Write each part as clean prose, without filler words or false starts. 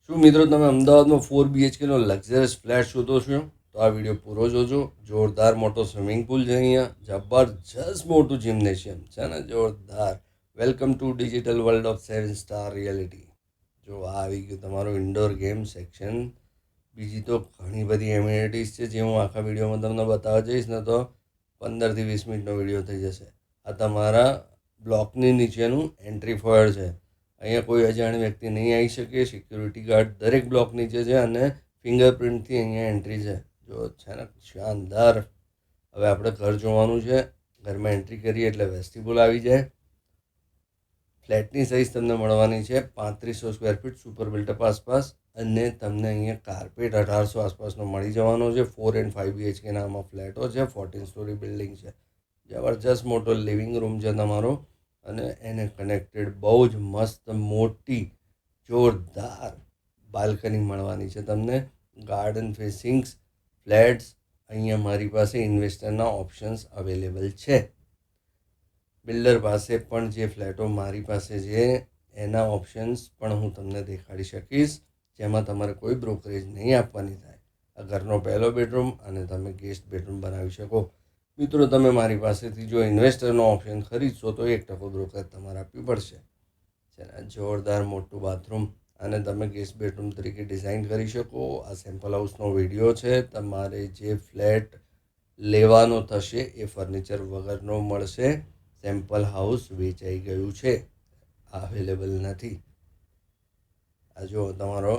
શું મિત્રો તમે અમદાવાદમાં 4 BHKનો લક્ઝરિયસ ફ્લેટ શોધો છો? તો આ વિડીયો પૂરો જોજો. જોરદાર મોટો સ્વિમિંગ પુલ છે અહીંયા, જબરજસ્ત મોટું જિમ્નેશિયમ છે ને, જોરદાર. Welcome to digital world of 7 star reality. જો આ આવી ગયું તમારું ઇન્ડોર ગેમ સેક્શન. બીજી તો ઘણી બધી એમ્યુનિટીઝ છે જે હું આખા વિડીયોમાં તમને બતાવવા જઈશ ને તો 15 થી 20 મિનિટનો વિડીયો થઈ જશે. આ તમારા બ્લોકની નીચેનું એન્ટ્રી ફોયર છે. અહીંયા કોઈ અજાણી વ્યક્તિ નહીં આવી શકે. સિક્યુરિટી ગાર્ડ દરેક બ્લોક નીચે છે અને ફિંગરપ્રિન્ટથી અહીંયા એન્ટ્રી છે. જો છે ને શાનદાર. હવે આપણે ઘર જોવાનું છે. ઘરમાં એન્ટ્રી કરીએ એટલે વેસ્ટિબ્યુલ આવી જાય. ફ્લેટની સાઇઝ તમને મળવાની છે 3500 સ્ક્વેર ફીટ સુપર બિલ્ટઅપ આસપાસ, અને તમને અહીંયા કાર્પેટ 1800 આસપાસનો મળી જવાનો છે. 4 and 5 BHKના આમાં ફ્લેટો છે. 14 સ્ટોરી બિલ્ડિંગ છે. જબરજસ્ત મોટો લિવિંગ રૂમ છે તમારો, અને એને કનેક્ટેડ બહુ જ મસ્ત મોટી જોરદાર બાલ્કની મળવાની છે તમને. ગાર્ડન ફેસિંગ્સ ફ્લેટ્સ અહીંયા મારી પાસે ઇન્વેસ્ટરના ઓપ્શન્સ અવેલેબલ છે. બિલ્ડર પાસે પણ જે ફ્લેટો મારી પાસે છે એના ઓપ્શન્સ પણ હું તમને દેખાડી શકીશ, જેમાં તમારે કોઈ બ્રોકરેજ નહીં આપવાની થાય. આ ઘરનો પહેલો બેડરૂમ અને તમે ગેસ્ટ બેડરૂમ બનાવી શકો. મિત્રો તમે મારી પાસેથી જો ઇન્વેસ્ટરનો ઓપ્શન ખરીદશો તો 1% બ્રોકરેજ તમારે આપવી પડશે. જોરદાર મોટું બાથરૂમ, અને તમે ગેસ્ટ બેડરૂમ તરીકે ડિઝાઇન કરી શકો. આ સેમ્પલ હાઉસનો વિડીયો છે. તમારે જે ફ્લેટ લેવાનો થશે એ ફર્નિચર વગરનો મળશે. સેમ્પલ હાઉસ વેચાઈ ગયું છે, અવેલેબલ નથી. આ જો તમારો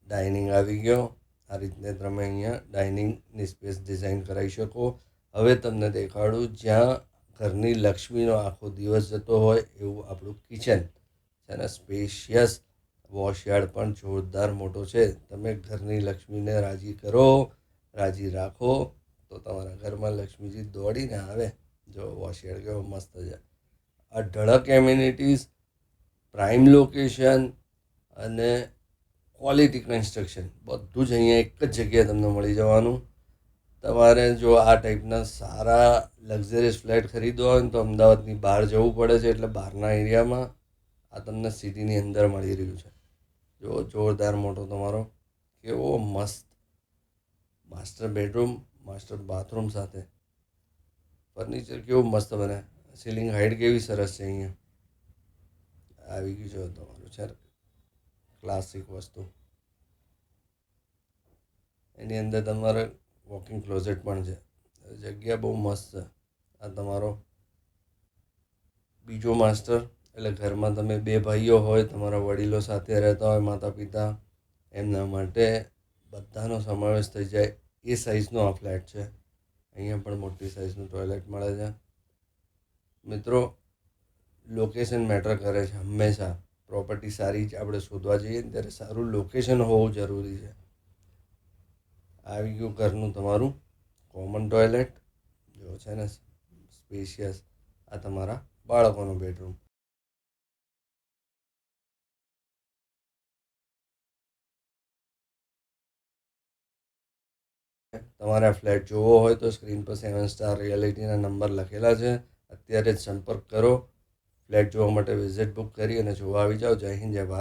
ડાઇનિંગ આવી ગયો. આ રીતને તમે અહીંયા ડાઇનિંગની સ્પેસ ડિઝાઇન કરાવી શકો. હવે તમને દેખાડું જ્યાં ઘરની લક્ષ્મીનો આખો દિવસ જતો હોય એવું આપણું કિચન છે ને. સ્પેશિયસ વોશયાર્ડ પણ જોરદાર મોટો છે. તમે ઘરની લક્ષ્મીને રાજી કરો, રાજી રાખો તો તમારા ઘરમાં લક્ષ્મીજી દોડીને આવે. જો વોશયાર્ડ કેવો મસ્ત છે. અઢળક એમ્યુનિટીઝ, પ્રાઇમ લોકેશન અને ક્વોલિટી કન્સ્ટ્રક્શન બધું જ અહીંયા એક જ જગ્યાએ તમને મળી જવાનું. તમારે જો આ ટાઈપના સારા લક્ઝરિયસ ફ્લેટ ખરીદવા હોય ને તો અમદાવાદની બહાર જવું પડે છે, એટલે બહારના એરિયામાં આ તમને સિટીની અંદર મળી રહ્યું છે. જો જોરદાર મોટો તમારો કેવો મસ્ત માસ્ટર બેડરૂમ, માસ્ટર બાથરૂમ સાથે ફર્નિચર કેવું મસ્ત બને. સીલિંગ હાઇટ કેવી સરસ છે. અહીંયા આવી ગયું છે તમારું છે ક્લાસિક વસ્તુ. એની અંદર તમારે વોકિંગ ક્લોઝેટ પણ છે. જગ્યા બહુ મસ્ત છે. આ તમારો બીજો માસ્ટર, એટલે ઘરમાં તમે 2 ભાઈઓ હોય, તમારા વડીલો સાથે રહેતા હોય, માતા પિતા, એમના માટે બધાનો સમાવેશ થઈ જાય એ સાઇઝનો આ ફ્લેટ છે. અહીંયા પણ મોટી સાઇઝનું ટોયલેટ મળે છે. મિત્રો લોકેશન મેટર કરે છે હંમેશા. પ્રોપર્ટી સારી જ આપણે શોધવા જઈએ ને ત્યારે સારું લોકેશન હોવું જરૂરી છે. આવી ગયું ઘરનું તમારું કોમન ટોયલેટ. જો છે ને સ્પેશિયસ. આ તમારા બાળકોનું બેડરૂમ. તમારે આ ફ્લેટ જોવો હોય તો સ્ક્રીન પર 7 સ્ટાર રિયાલિટીના નંબર લખેલા છે. અત્યારે જ સંપર્ક કરો. ફ્લેટ જોવા માટે વિઝિટ બુક કરી અને જોવા આવી જાઓ. જય હિન્દ, જય ભારત.